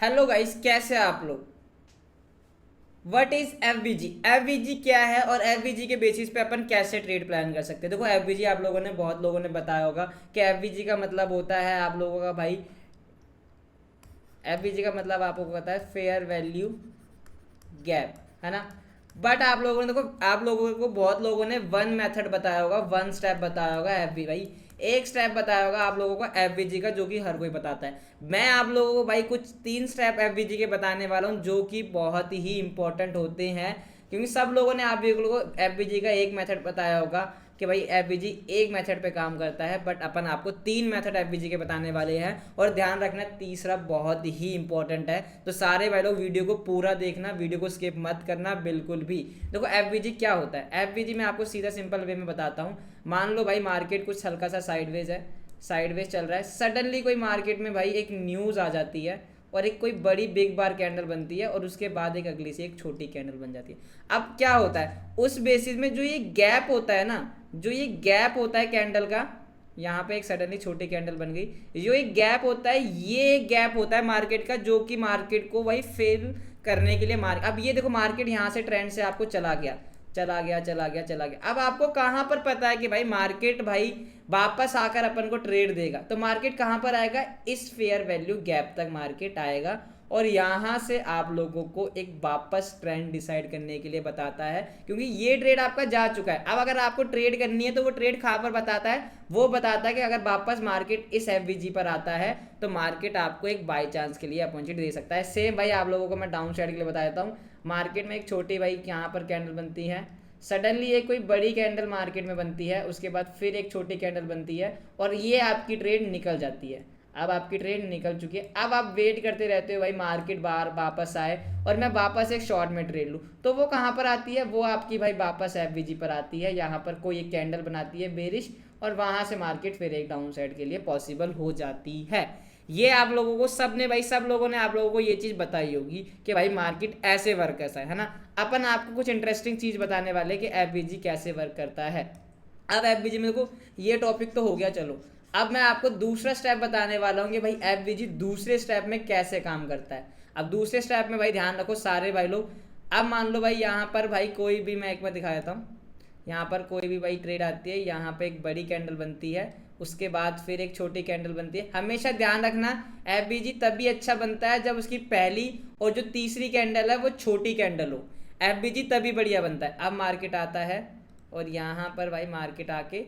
Hello guys, कैसे हैं आप लोग। What is FBG. एफबीजी क्या है और एफबीजी के बेसिस पे अपन कैसे ट्रेड प्लान कर सकते हैं। देखो एफबीजी आप लोगों ने बहुत लोगों ने बताया होगा कि एफबीजी का मतलब होता है आप लोगों का भाई। एफबीजी का मतलब आपको पता है फेयर वैल्यू गैप, है ना। बट आप लोगों ने देखो, आप लोगों को बहुत लोगों ने वन मेथड बताया होगा, वन स्टेप बताया होगा। एफबी भाई एक स्टेप बताया होगा आप लोगों को एफबीजी का, जो कि हर कोई बताता है। मैं आप लोगों को भाई कुछ तीन स्टेप एफबीजी के बताने वाला हूँ जो कि बहुत ही इंपॉर्टेंट होते हैं। क्योंकि सब लोगों ने आप लोगों को एफबीजी का एक मेथड बताया होगा कि भाई एफबीजी एक मेथड पे काम करता है, बट अपन आपको तीन मेथड एफबीजी के बताने वाले हैं। और ध्यान रखना तीसरा बहुत ही इंपॉर्टेंट है। तो सारे भाई लोग वीडियो को पूरा देखना, वीडियो को स्किप मत करना बिल्कुल भी। देखो एफबीजी क्या होता है। एफबीजी मैं आपको सीधा सिंपल वे में बताता हूँ। मान लो भाई मार्केट कुछ हल्का सा साइडवेज है, साइडवेज चल रहा है। सडनली कोई मार्केट में भाई एक न्यूज़ आ जाती है और एक कोई बड़ी बिग बार कैंडल बनती है और उसके बाद एक अगली से एक छोटी कैंडल बन जाती है। अब क्या होता है उस बेसिस में, जो ये गैप होता है ना, जो ये गैप होता है कैंडल का, यहाँ पे एक सडनली छोटी कैंडल बन गई। जो एक गैप होता है, ये एक गैप होता है मार्केट का, जो कि मार्केट को भाई फेल करने के लिए मार्केट। अब ये देखो मार्केट यहाँ से ट्रेंड से आपको चला गया, चला गया, चला गया, चला गया। अब आपको कहाँ पर पता है कि भाई मार्केट भाई वापस आकर अपन को ट्रेड देगा। तो मार्केट कहाँ पर आएगा, इस फेयर वैल्यू गैप तक मार्केट आएगा और यहाँ से आप लोगों को एक वापस ट्रेंड डिसाइड करने के लिए बताता है। क्योंकि ये ट्रेड आपका जा चुका है। अब अगर आपको ट्रेड करनी है तो वो ट्रेड कहाँ पर बताता है, वो बताता है कि अगर वापस मार्केट इस एफवीजी पर आता है तो मार्केट आपको एक बाई चांस के लिए अपॉर्चुनिटी दे सकता है। सेम भाई आप लोगों को मैं डाउन साइड के लिए बता देता हूँ। मार्केट में एक छोटी भाई यहाँ पर कैंडल बनती है, सडनली एक कोई बड़ी कैंडल मार्केट में बनती है, उसके बाद फिर एक छोटी कैंडल बनती है और ये आपकी ट्रेड निकल जाती है। अब आपकी ट्रेड निकल चुकी है। अब आप वेट करते रहते हो भाई मार्केट बाहर वापस आए और मैं वापस एक शॉर्ट में ट्रेड लूँ। तो वो कहाँ पर आती है, वो आपकी भाई वापस एफवीजी पर आती है। यहाँ पर कोई एक कैंडल बनाती है बेरिश और वहाँ से मार्केट फिर एक डाउन साइड के लिए पॉसिबल हो जाती है। ये आप लोगों को सब ने भाई, सब लोगों ने आप लोगों को ये चीज़ बताई होगी कि भाई मार्केट ऐसे वर्क करता है ना। अपन आपको कुछ इंटरेस्टिंग चीज़ बताने वाले कि एफबीजी कैसे वर्क करता है। अब एफबीजी में देखो ये टॉपिक तो हो गया, चलो अब मैं आपको दूसरा स्टेप बताने वाला हूँ कि भाई एफबीजी दूसरे स्टेप में कैसे काम करता है। अब दूसरे स्टेप में भाई ध्यान रखो सारे भाई लोग। अब मान लो भाई यहाँ पर भाई कोई भी, मैं एक बार दिखा देता हूँ। यहाँ पर कोई भी भाई ट्रेड आती है, यहाँ पे एक बड़ी कैंडल बनती है, उसके बाद फिर एक छोटी कैंडल बनती है। हमेशा ध्यान रखना एफबीजी तभी अच्छा बनता है जब उसकी पहली और जो तीसरी कैंडल है वो छोटी कैंडल हो। एफबीजी तभी बढ़िया बनता है। अब मार्केट आता है और यहाँ पर भाई मार्केट आके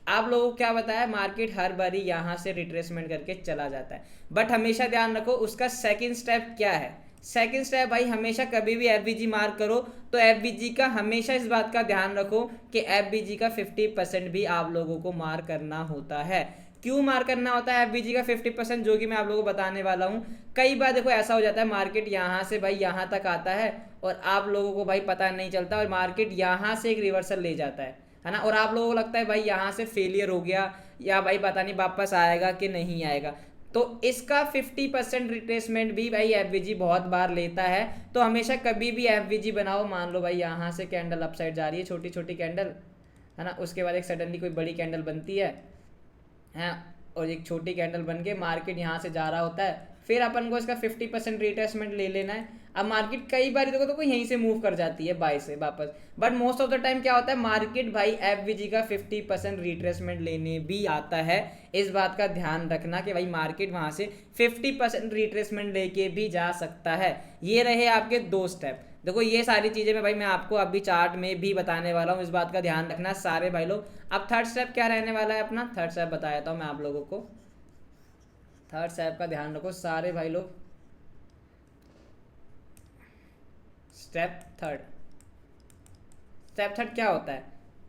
आप लोगों को क्या बताया, मार्केट हर बारी यहाँ से रिट्रेसमेंट करके चला जाता है। बट हमेशा ध्यान रखो उसका सेकंड स्टेप क्या है। सेकंड स्टेप भाई हमेशा कभी भी एफबीजी मार्क करो तो एफबीजी का हमेशा इस बात का ध्यान रखो कि एफबीजी का 50% भी आप लोगों को मार्क करना होता है। क्यों मार्क करना होता है एफबीजी का 50%, जो कि मैं आप लोगों को बताने वाला हूँ। कई बार देखो ऐसा हो जाता है मार्केट यहाँ से भाई यहाँ तक आता है और आप लोगों को भाई पता नहीं चलता और मार्केट यहाँ से एक रिवर्सल ले जाता है ना। और आप लोगों को लगता है भाई यहाँ से फेलियर हो गया या भाई पता नहीं वापस आएगा कि नहीं आएगा। तो इसका 50% रिट्रेसमेंट भी भाई एफवीजी बहुत बार लेता है। तो हमेशा कभी भी एफवीजी बनाओ। मान लो भाई यहाँ से कैंडल अपसाइड जा रही है, छोटी छोटी कैंडल, है ना। उसके बाद एक सडनली कोई बड़ी कैंडल बनती है और एक छोटी कैंडल बन के मार्केट यहाँ से जा रहा होता है। फिर अपन को इसका 50% रिट्रेसमेंट ले लेना है। अब मार्केट कई बार देखो तो यहीं से मूव कर जाती है बाय से वापस, but most of the time क्या होता है मार्केट भाई एफवीजी का 50% रिट्रेसमेंट लेने भी आता है। इस बात का ध्यान रखना कि भाई मार्केट वहां से 50% रिट्रेसमेंट लेके भी जा सकता है। ये रहे आपके दो स्टेप। देखो ये सारी चीजें मैं भाई मैं आपको अभी चार्ट में भी बताने वाला हूँ, इस बात का ध्यान रखना सारे भाई लोग। अब थर्ड स्टेप क्या रहने वाला है अपना, थर्ड स्टेप बता देता हूँ मैं आप लोगों को। थर्ड स्टेप का ध्यान रखो सारे भाई लोग। स्टेप थर्ड, स्टेप थर्ड क्या होता है,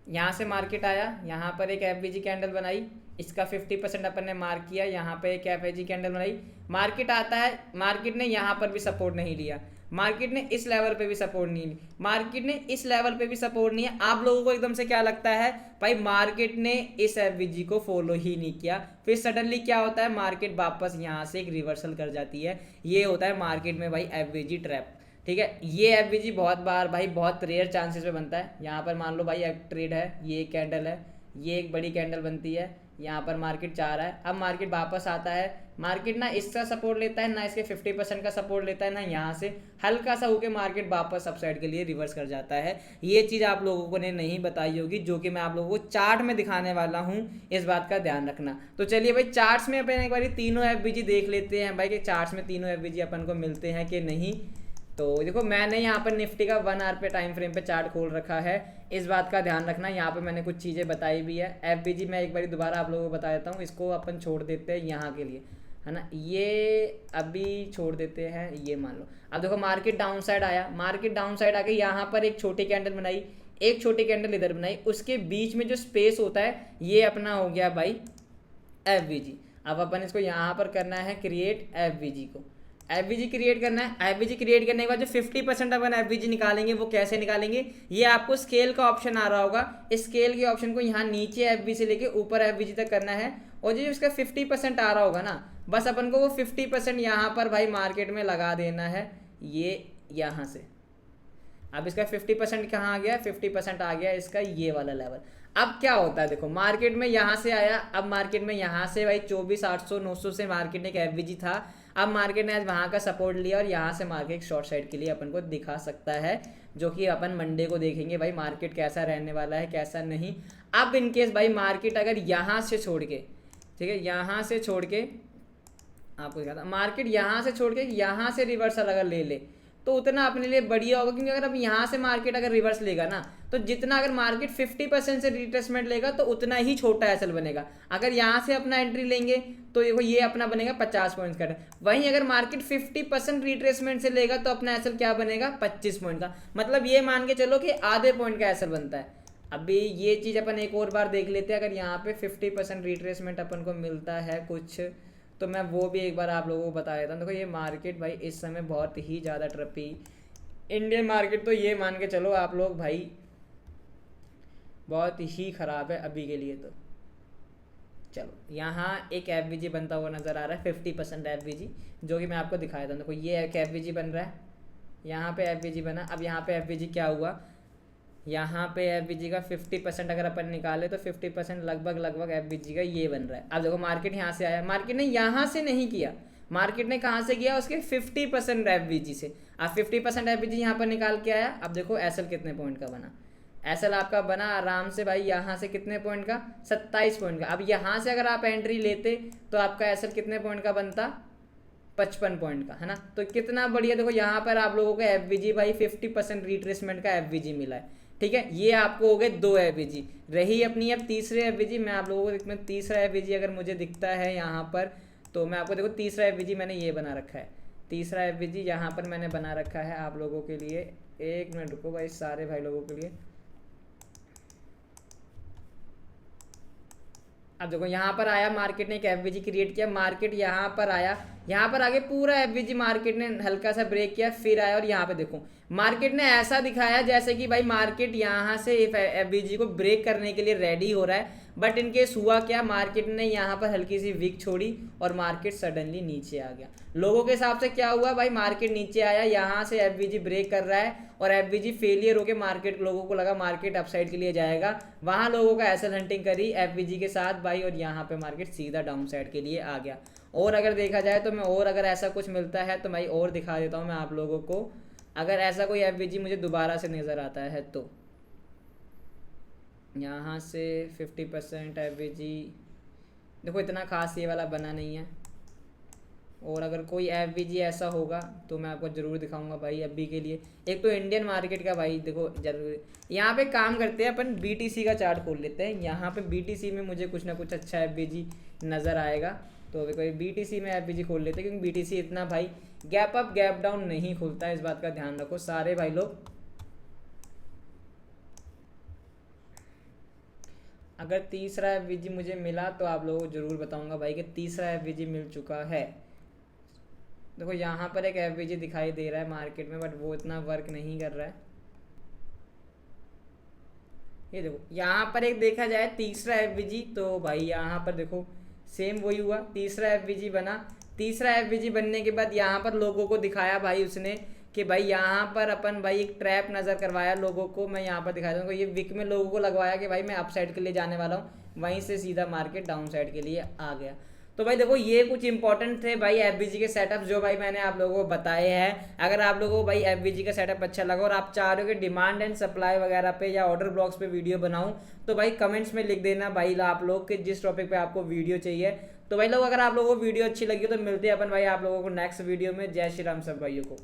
यहाँ से मार्केट आया, यहाँ पर एक एफवीजी कैंडल बनाई, इसका 50% अपन ने मार्क किया, यहाँ पे एक एफवीजी कैंडल बनाई। मार्केट आता है, मार्केट ने यहाँ पर भी सपोर्ट नहीं लिया, मार्केट ने इस लेवल पे भी सपोर्ट नहीं ली, मार्केट ने इस लेवल पे भी सपोर्ट नहीं है। आप लोगों को एकदम से क्या लगता है भाई मार्केट ने इस एफवीजी को फॉलो ही नहीं किया। फिर सडनली क्या होता है मार्केट वापस यहाँ से एक रिवर्सल कर जाती है। ये होता है मार्केट में भाई एफवीजी ट्रैप। ठीक है, ये एफवीजी बहुत बार भाई बहुत रेयर चांसेस में बनता है। यहाँ पर मान लो भाई एक ट्रेड है, ये एक कैंडल है, ये एक बड़ी कैंडल बनती है, यहाँ पर मार्केट जा रहा है, अब मार्केट वापस आता है, मार्केट ना इसका सपोर्ट लेता है ना इसके 50% का सपोर्ट लेता है ना यहाँ से, हल्का सा होकर मार्केट वापस अपसाइड के लिए रिवर्स कर जाता है। ये चीज़ आप लोगों को ने नहीं बताई होगी, जो कि मैं आप लोगों को चार्ट में दिखाने वाला हूँ, इस बात का ध्यान रखना। तो चलिए भाई चार्ट्स में अपन एक बार तीनों एफबीजी देख लेते हैं भाई कि चार्ट्स में तीनों एफबीजी अपन को मिलते हैं कि नहीं। तो देखो मैंने यहाँ पर निफ्टी का 1 आवर पे टाइम फ्रेम पे चार्ट खोल रखा है, इस बात का ध्यान रखना। यहाँ पे मैंने कुछ चीज़ें बताई भी है। एफबीजी मैं एक बार दोबारा आप लोगों को बता देता हूँ, इसको अपन छोड़ देते हैं यहाँ के लिए, है ना, ये अभी छोड़ देते हैं, ये मान लो। अब देखो मार्केट डाउन साइड आया, मार्केट डाउन साइड आके यहाँ पर एक छोटी कैंडल बनाई, एक छोटी कैंडल इधर बनाई, उसके बीच में जो स्पेस होता है ये अपना हो गया भाई एफबीजी। अब अपन इसको यहाँ पर करना है क्रिएट एफबीजी को, एफबीजी क्रिएट करना है। एफबीजी क्रिएट करने के बाद जो 50% अपन एफबीजी निकालेंगे वो कैसे निकालेंगे, ये आपको स्केल का ऑप्शन आ रहा होगा, इस स्केल के ऑप्शन को यहाँ नीचे एफबीजी से लेके ऊपर एफबीजी तक करना है, और जो उसका 50% आ रहा होगा ना, बस अपन को वो 50% यहाँ पर भाई मार्केट में लगा देना है, ये यहाँ से। अब इसका 50% कहाँ आ गया, 50% आ गया इसका ये वाला लेवल। अब क्या होता है देखो, मार्केट में यहाँ से आया, अब मार्केट में यहाँ से भाई 24,800 900 से मार्केट ने एक एफबीजी था, अब मार्केट ने आज वहाँ का सपोर्ट लिया और यहाँ से मार्केट शॉर्ट साइड के लिए अपन को दिखा सकता है, जो कि अपन मंडे को देखेंगे भाई मार्केट कैसा रहने वाला है कैसा नहीं। अब इनकेस भाई मार्केट अगर यहाँ से छोड़ के, ठीक है, यहाँ से छोड़ के आपको क्या था, मार्केट यहाँ से छोड़ के यहाँ से रिवर्सल अगर ले ले तो उतना अपने लिए बढ़िया होगा, क्योंकि अगर अब यहाँ से मार्केट अगर रिवर्स लेगा ना, तो जितना अगर मार्केट 50% से रिट्रेसमेंट लेगा तो उतना ही छोटा एसएल बनेगा। अगर यहाँ से अपना एंट्री लेंगे तो देखो ये अपना बनेगा 50 पॉइंट्स का, वहीं अगर मार्केट 50% रिट्रेसमेंट से लेगा तो अपना एसएल क्या बनेगा 25 पॉइंट का, मतलब ये मान के चलो कि आधे पॉइंट का एसएल बनता है। अभी ये चीज़ अपन एक और बार देख लेते हैं, अगर यहाँ पे 50% रिट्रेसमेंट अपन को मिलता है कुछ, तो मैं वो भी एक बार आप लोगों को बता देता हूँ। देखो ये मार्केट भाई इस समय बहुत ही ज़्यादा ट्रपी, इंडियन मार्केट तो ये मान के चलो आप लोग भाई बहुत ही ख़राब है अभी के लिए। तो चलो यहाँ एक एफबीजी बनता हुआ नज़र आ रहा है 50% एफबीजी, जो कि मैं आपको दिखाया था। देखो ये एक एफबीजी बन रहा है, यहाँ पे एफबीजी बना। अब यहाँ पे एफबीजी क्या हुआ, यहाँ पे एफबीजी का 50% अगर अपन निकाले तो 50% लगभग एफबीजी का ये बन रहा है। अब देखो मार्केट यहाँ से आया, मार्केट ने यहाँ से नहीं किया, मार्केट ने कहाँ से किया, उसके 50% एफबीजी से। अब 50% एफबीजी यहाँ पर निकाल के आया। अब देखो एसएल कितने पॉइंट का बना, एसएल आपका बना आराम से भाई यहाँ से कितने पॉइंट का, 27 पॉइंट का। अब यहाँ से अगर आप एंट्री लेते तो आपका एसएल कितने पॉइंट का बनता, 55 पॉइंट का, है ना। तो कितना बढ़िया, देखो यहाँ पर आप लोगों को एफबीजी भाई 50% रिट्रेसमेंट का एफबीजी मिला है, ठीक है। ये आपको हो गए 2 एफबीजी। रही अपनी अब तीसरे एफबीजी, मैं आप लोगों को तीसरा एफबीजी अगर मुझे दिखता है यहाँ पर, तो मैं आपको देखो तीसरा एफबीजी मैंने ये बना रखा है, तीसरा एफबीजी यहाँ पर मैंने बना रखा है आप लोगों के लिए। एक मिनट रुको भाई, सारे भाई लोगों के लिए। अब देखो यहाँ पर आया, मार्केट ने एक एफबीजी क्रिएट किया, मार्केट यहाँ पर आया, यहाँ पर आगे पूरा एफबीजी मार्केट ने हल्का सा ब्रेक किया, फिर आया और यहाँ पे देखो मार्केट ने ऐसा दिखाया जैसे कि भाई मार्केट यहाँ से एफबीजी को ब्रेक करने के लिए रेडी हो रहा है। बट इनकेस हुआ क्या, मार्केट ने यहाँ पर हल्की सी विक छोड़ी और मार्केट सडनली नीचे आ गया। लोगों के हिसाब से क्या हुआ भाई, मार्केट नीचे आया, यहाँ से एफबीजी ब्रेक कर रहा है और एफबीजी फेलियर होकर मार्केट, लोगों को लगा मार्केट अपसाइड के लिए जाएगा, वहाँ लोगों का एसएल हंटिंग करी एफबीजी के साथ भाई, और यहाँ पे मार्केट सीधा डाउन साइड के लिए आ गया। और अगर देखा जाए तो मैं और अगर ऐसा कुछ मिलता है तो मैं और दिखा देता हूँ मैं आप लोगों को, अगर ऐसा कोई एफबीजी मुझे दोबारा से नज़र आता है तो यहाँ से 50% एफबीजी देखो इतना खास ये वाला बना नहीं है। और अगर कोई एफबीजी ऐसा होगा तो मैं आपको ज़रूर दिखाऊंगा भाई। अभी के लिए एक तो इंडियन मार्केट का भाई देखो जरूर, यहाँ पे काम करते हैं अपन, बीटीसी का चार्ट खोल लेते हैं। यहाँ पे बीटीसी में मुझे कुछ ना कुछ अच्छा एफबीजी नज़र आएगा, तो कोई बीटीसी में एफबीजी खोल लेते हैं, क्योंकि बीटीसी इतना भाई गैप अप गैप डाउन नहीं खुलता है, इस बात का ध्यान रखो सारे भाई लोग। अगर तीसरा एफबीजी मुझे मिला तो आप लोगों को ज़रूर बताऊंगा भाई कि तीसरा एफबीजी मिल चुका है। देखो यहाँ पर एक एफबीजी दिखाई दे रहा है मार्केट में, बट वो इतना वर्क नहीं कर रहा है। ये देखो यहाँ पर एक देखा जाए तीसरा एफबीजी, तो भाई यहाँ पर देखो सेम वही हुआ, तीसरा एफबीजी बना। तीसरा एफबीजी बनने के बाद यहाँ पर लोगों को दिखाया भाई उसने कि भाई यहाँ पर अपन भाई एक ट्रैप नज़र करवाया लोगों को। मैं यहाँ पर दिखा दूँगा, ये विक में लोगों को लगवाया कि भाई मैं अपसाइड के लिए जाने वाला हूँ। वहीं से सीधा मार्केट डाउन साइड के लिए आ गया। तो भाई देखो ये कुछ इंपॉर्टेंट थे भाई एफबीजी के सेटअप जो भाई मैंने आप लोगों को बताए हैं। अगर आप लोगों को भाई एफबीजी का सेटअप अच्छा लगा और आप चाह रहे हो कि डिमांड एंड सप्लाई वगैरह पे या ऑर्डर ब्लॉक्स पे वीडियो बनाऊं तो भाई कमेंट्स में लिख देना भाई आप लोग के जिस टॉपिक पे आपको वीडियो चाहिए। तो भाई लोग अगर आप लोगों को वीडियो अच्छी लगी तो मिलते हैं अपन भाई आप लोगों को नेक्स्ट वीडियो में। जय श्री राम सब भाइयों को।